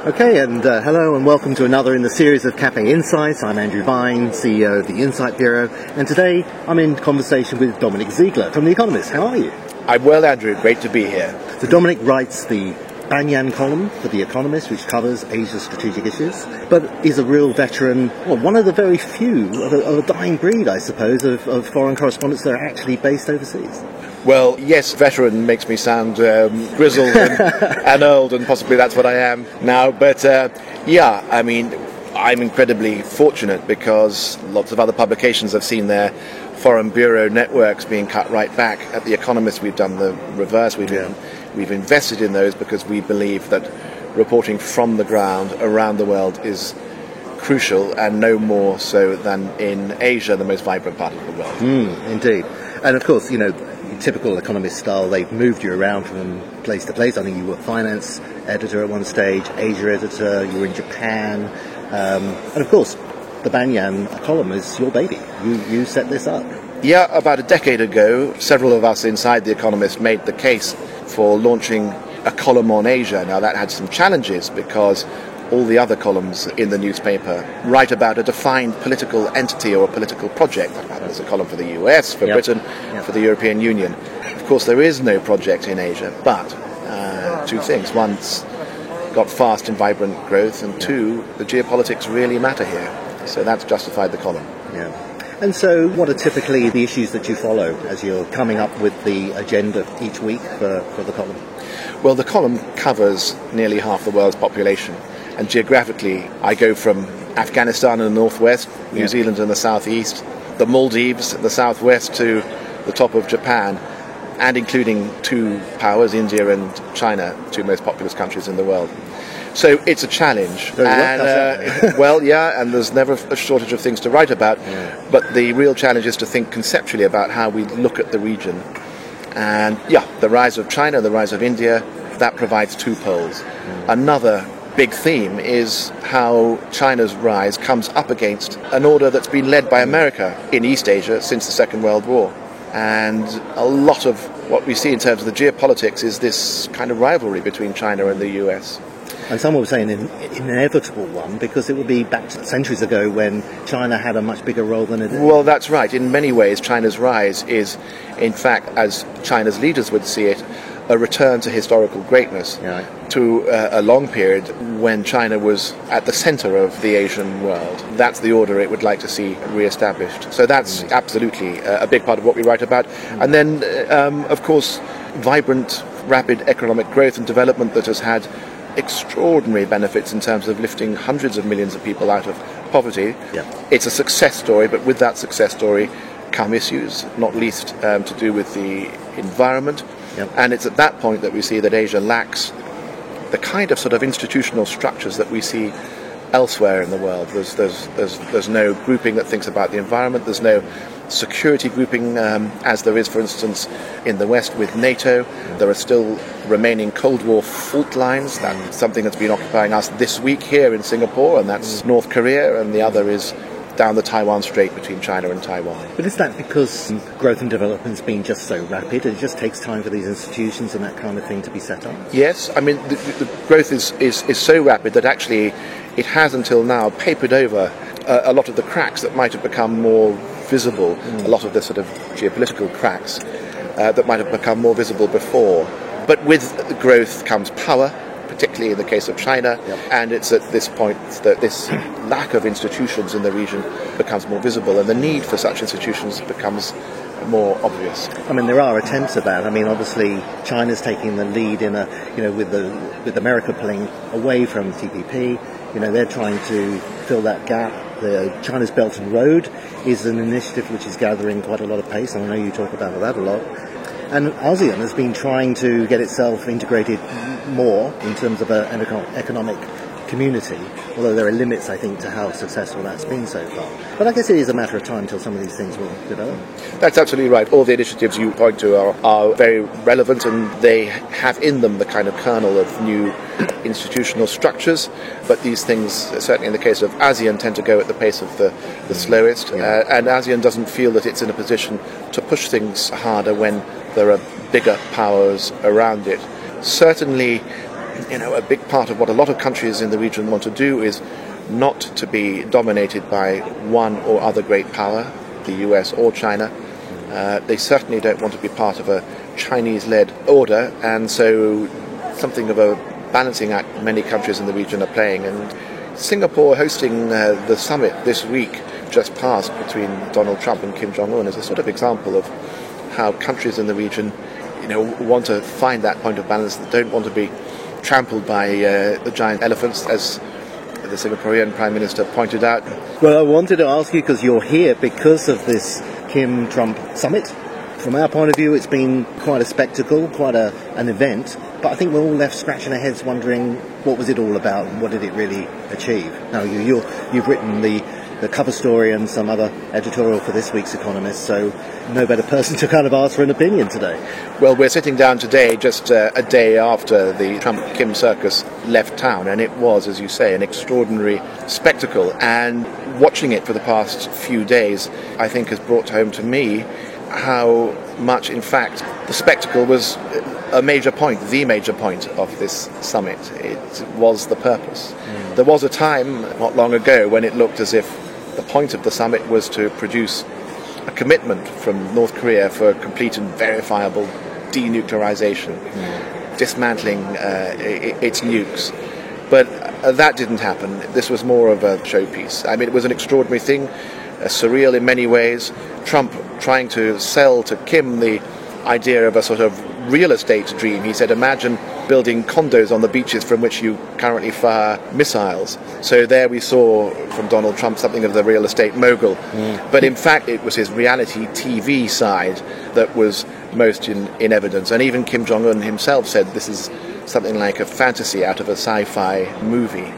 Okay, and hello and welcome to another in the series of Cafe Insights. I'm Andrew Vine, CEO of the Insight Bureau, and today I'm in conversation with Dominic Ziegler from The Economist. How are you? I'm well, Andrew. Great to be here. So Dominic writes the Banyan column for The Economist, which covers Asia's strategic issues, but is a real veteran, well, one of the very few of a dying breed, I suppose, of foreign correspondents that are actually based overseas. Well, yes, veteran makes me sound grizzled and old, and possibly that's what I am now. But I'm incredibly fortunate because lots of other publications have seen their foreign bureau networks being cut right back. At The Economist, we've done the reverse. We've invested in those because we believe that reporting from the ground around the world is crucial, and no more so than in Asia, the most vibrant part of the world. Indeed. And of course, typical Economist style, they've moved you around from place to place. I think you were finance editor at one stage, Asia editor, you were in Japan, and of course the Banyan column is your baby. You set this up. Yeah, about a decade ago, several of us inside The Economist made the case for launching a column on Asia. Now that had some challenges because all the other columns in the newspaper write about a defined political entity or a political project. There's a column for the US, for Britain, for the European Union. Of course, there is no project in Asia, but two things. One, it's got fast and vibrant growth, and two, the geopolitics really matter here. So that's justified the column. Yeah. And so what are typically the issues that you follow as you're coming up with the agenda each week for the column? Well, the column covers nearly half the world's population. And geographically, I go from Afghanistan in the northwest, New Zealand in the southeast, the Maldives in the southwest, to the top of Japan, and including two powers, India and China, two most populous countries in the world. So it's a challenge. And there's never a shortage of things to write about. Yeah. But the real challenge is to think conceptually about how we look at the region. And the rise of China, the rise of India, that provides two poles. Another big theme is how China's rise comes up against an order that's been led by America in East Asia since the Second World War. And a lot of what we see in terms of the geopolitics is this kind of rivalry between China and the US. And some will say an inevitable one, because it would be back to centuries ago when China had a much bigger role than it is. Well, that's right. In many ways, China's rise is, in fact, as China's leaders would see it, a return to historical greatness, to a long period when China was at the center of the Asian world. That's the order it would like to see re-established. So that's absolutely a big part of what we write about. And then, of course, vibrant, rapid economic growth and development that has had extraordinary benefits in terms of lifting hundreds of millions of people out of poverty. It's a success story, but with that success story come issues, not least to do with the environment. And it's at that point that we see that Asia lacks the kind of sort of institutional structures that we see elsewhere in the world. There's no grouping that thinks about the environment. There's no security grouping, as there is, for instance, in the West with NATO. There are still remaining Cold War fault lines. That's something that's been occupying us this week here in Singapore, and that's North Korea, and the other is down the Taiwan Strait between China and Taiwan. But is that because growth and development has been just so rapid? It just takes time for these institutions and that kind of thing to be set up? Yes, I mean, the growth is so rapid that actually it has until now papered over a lot of the cracks that might have become more visible, a lot of the sort of geopolitical cracks that might have become more visible before. But with growth comes power, particularly in the case of China, and it's at this point that this lack of institutions in the region becomes more visible, and the need for such institutions becomes more obvious. I mean, there are attempts at that. I mean, obviously, China's taking the lead in with America pulling away from TPP. They're trying to fill that gap. The China's Belt and Road is an initiative which is gathering quite a lot of pace, and I know you talk about that a lot. And ASEAN has been trying to get itself integrated more in terms of an economic community, although there are limits, I think, to how successful that's been so far. But I guess it is a matter of time until some of these things will develop. That's absolutely right. All the initiatives you point to are very relevant, and they have in them the kind of kernel of new institutional structures, but these things, certainly in the case of ASEAN, tend to go at the pace of the slowest, and ASEAN doesn't feel that it's in a position to push things harder when there are bigger powers around it. Certainly a big part of what a lot of countries in the region want to do is not to be dominated by one or other great power, the US or China. They certainly don't want to be part of a Chinese-led order, and so something of a balancing act many countries in the region are playing. And Singapore hosting the summit this week, just passed, between Donald Trump and Kim Jong-un, is a sort of example of how countries in the region want to find that point of balance, that don't want to be trampled by the giant elephants, as the Singaporean Prime Minister pointed out. Well, I wanted to ask you, because you're here because of this Kim-Trump summit. From our point of view, it's been quite a spectacle, quite an event, but I think we're all left scratching our heads wondering what was it all about and what did it really achieve. Now, you've written the cover story and some other editorial for this week's Economist, so no better person to kind of ask for an opinion today. Well, we're sitting down today just a day after the Trump-Kim circus left town, and it was, as you say, an extraordinary spectacle. And watching it for the past few days, I think, has brought home to me how much, in fact, the spectacle was the major point of this summit. It was the purpose. There was a time not long ago when it looked as if the point of the summit was to produce a commitment from North Korea for complete and verifiable denuclearization, dismantling its nukes. But that didn't happen. This was more of a showpiece. I mean, it was an extraordinary thing, surreal in many ways. Trump trying to sell to Kim the idea of a sort of real estate dream. He said, imagine building condos on the beaches from which you currently fire missiles. So there we saw from Donald Trump something of the real estate mogul. But in fact, it was his reality TV side that was most in evidence. And even Kim Jong-un himself said this is something like a fantasy out of a sci-fi movie.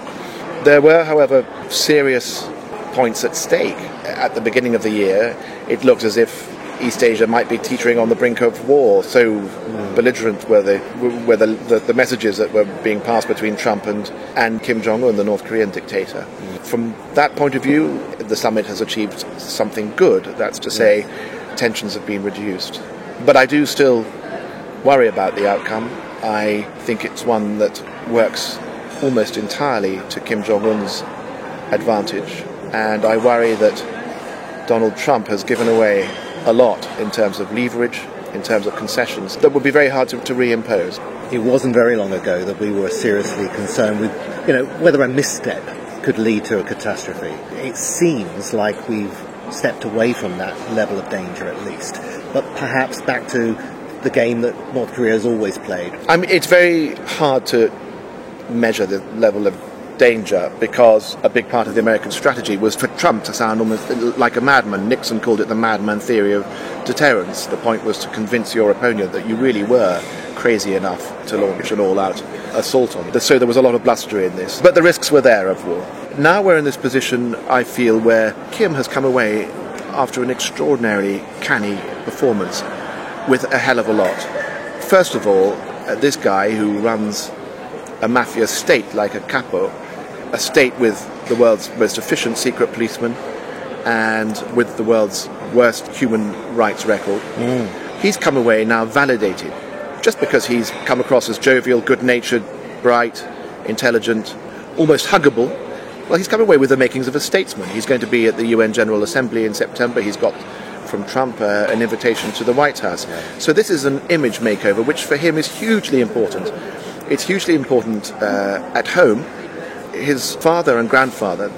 There were, however, serious points at stake. At the beginning of the year, it looked as if East Asia might be teetering on the brink of war. So belligerent were the messages that were being passed between Trump and Kim Jong-un, the North Korean dictator. From that point of view, the summit has achieved something good. That's to say, tensions have been reduced. But I do still worry about the outcome. I think it's one that works almost entirely to Kim Jong-un's advantage. And I worry that Donald Trump has given away a lot in terms of leverage, in terms of concessions, that would be very hard to reimpose. It wasn't very long ago that we were seriously concerned with, whether a misstep could lead to a catastrophe. It seems like we've stepped away from that level of danger at least, but perhaps back to the game that North Korea has always played. I mean, it's very hard to measure the level of danger, because a big part of the American strategy was for Trump to sound almost like a madman. Nixon called it the madman theory of deterrence. The point was to convince your opponent that you really were crazy enough to launch an all-out assault on them. So there was a lot of bluster in this. But the risks were there of war. Now we're in this position, I feel, where Kim has come away after an extraordinarily canny performance with a hell of a lot. First of all, this guy who runs a mafia state like a capo, a state with the world's most efficient secret policeman and with the world's worst human rights record. He's come away now validated, just because he's come across as jovial, good-natured, bright, intelligent, almost huggable. Well, he's come away with the makings of a statesman. He's going to be at the UN General Assembly in September. He's got from Trump an invitation to the White House. So this is an image makeover, which for him is hugely important. It's hugely important at home. His father and grandfather,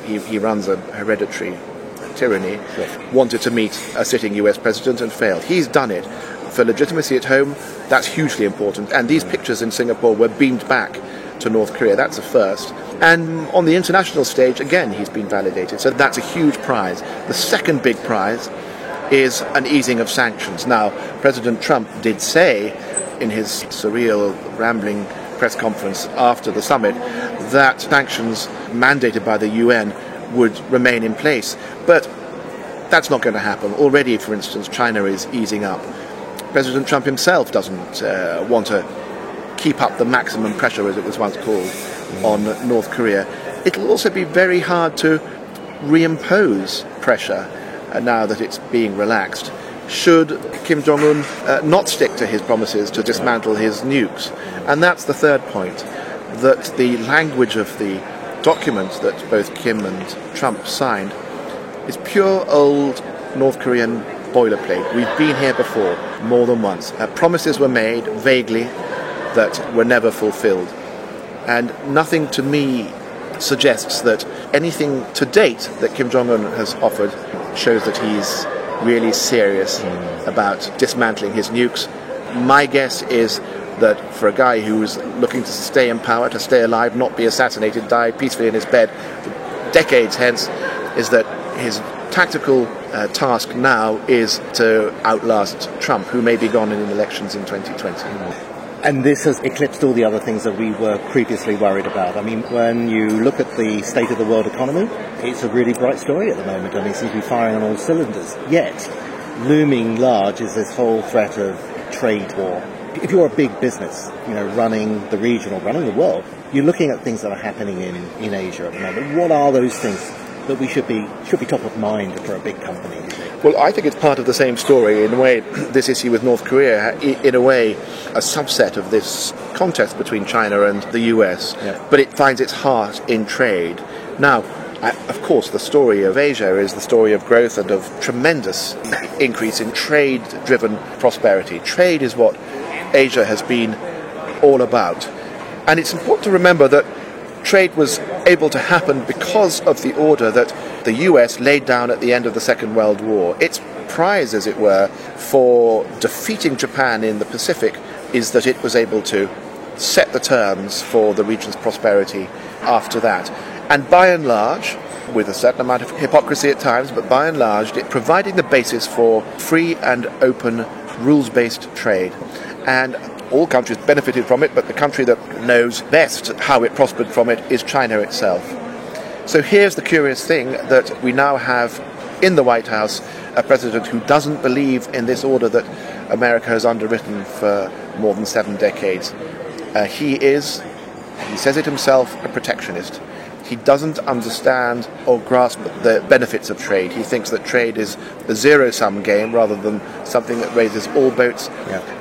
he runs a hereditary tyranny, wanted to meet a sitting US president and failed. He's done it. For legitimacy at home, that's hugely important. And these pictures in Singapore were beamed back to North Korea. That's a first. And on the international stage, again, he's been validated. So that's a huge prize. The second big prize is an easing of sanctions. Now, President Trump did say in his surreal, rambling press conference after the summit that sanctions mandated by the UN would remain in place. But that's not going to happen. Already, for instance, China is easing up. President Trump himself doesn't want to keep up the maximum pressure, as it was once called, on North Korea. It'll also be very hard to reimpose pressure now that it's being relaxed. should Kim Jong-un not stick to his promises to dismantle his nukes? And that's the third point, that the language of the document that both Kim and Trump signed is pure old North Korean boilerplate. We've been here before, more than once. Promises were made, vaguely, that were never fulfilled. And nothing to me suggests that anything to date that Kim Jong-un has offered shows that he's really serious about dismantling his nukes. My guess is that for a guy who's looking to stay in power, to stay alive, not be assassinated, die peacefully in his bed decades hence, is that his tactical task now is to outlast Trump, who may be gone in elections in 2020. And this has eclipsed all the other things that we were previously worried about. I mean, when you look at the state of the world economy, it's a really bright story at the moment. I mean, it seems to be firing on all cylinders. Yet, looming large is this whole threat of trade war. If you're a big business, running the region or running the world, you're looking at things that are happening in Asia at the moment. What are those things that we should be top of mind for a big company? Well, I think it's part of the same story. In a way, this issue with North Korea, in a way, a subset of this contest between China and the US, but it finds its heart in trade. Now, of course, the story of Asia is the story of growth and of tremendous increase in trade-driven prosperity. Trade is what Asia has been all about. And it's important to remember that trade was able to happen because of the order that the US laid down at the end of the Second World War. Its prize, as it were, for defeating Japan in the Pacific is that it was able to set the terms for the region's prosperity after that. And by and large, with a certain amount of hypocrisy at times, but by and large, it providing the basis for free and open rules-based trade. And all countries benefited from it, but the country that knows best how it prospered from it is China itself. So here's the curious thing, that we now have in the White House a president who doesn't believe in this order that America has underwritten for more than 7 decades. He says it himself, a protectionist. He doesn't understand or grasp the benefits of trade. He thinks that trade is a zero-sum game rather than something that raises all boats.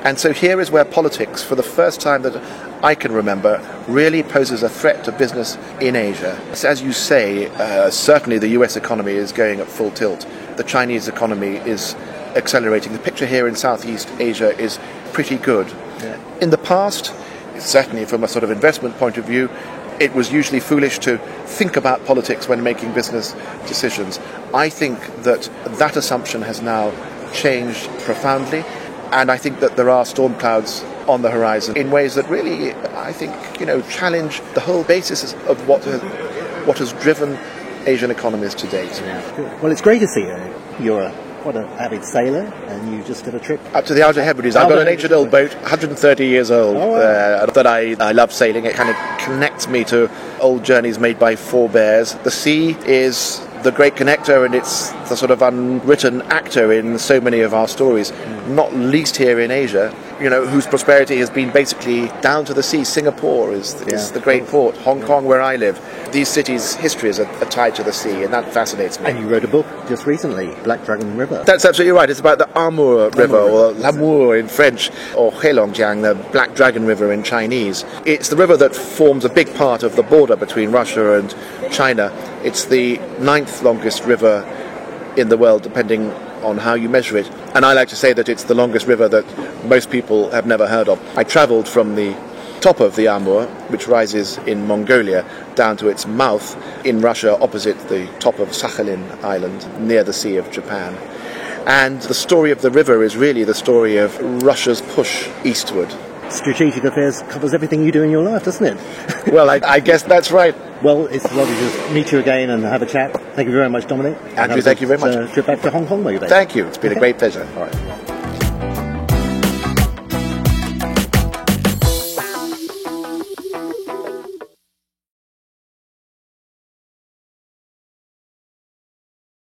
And so here is where politics, for the first time that I can remember, really poses a threat to business in Asia. As you say, certainly the US economy is going at full tilt. The Chinese economy is accelerating. The picture here in Southeast Asia is pretty good. In the past, certainly from a sort of investment point of view, it was usually foolish to think about politics when making business decisions. I think that that assumption has now changed profoundly, and I think that there are storm clouds on the horizon in ways that really, I think, challenge the whole basis of what has driven Asian economies to date. Well, it's great to see you. You're quite an avid sailor, and you just did a trip up to the Outer Hebrides. I've got an ancient old boat, 130 years old, that I love sailing. It kind of connects me to old journeys made by forebears. The sea is the great connector, and it's the sort of unwritten actor in so many of our stories, not least here in Asia, whose prosperity has been basically down to the sea. Singapore is the great port. Hong Kong, where I live. These cities' histories are tied to the sea, and that fascinates me. And you wrote a book just recently, Black Dragon River. That's absolutely right. It's about the Amur River, or L'Amour in French, or Heilongjiang, the Black Dragon River in Chinese. It's the river that forms a big part of the border between Russia and China. It's the 9th longest river in the world, depending on how you measure it. And I like to say that it's the longest river that most people have never heard of. I travelled from the top of the Amur, which rises in Mongolia, down to its mouth in Russia, opposite the top of Sakhalin Island, near the Sea of Japan. And the story of the river is really the story of Russia's push eastward. Strategic affairs covers everything you do in your life, doesn't it? Well, I guess that's right. Well, it's lovely to meet you again and have a chat. Thank you very much, Dominic. Andrew, thank you very much. Trip back to Hong Kong, where you're based. Thank you. It's been a great pleasure. All right.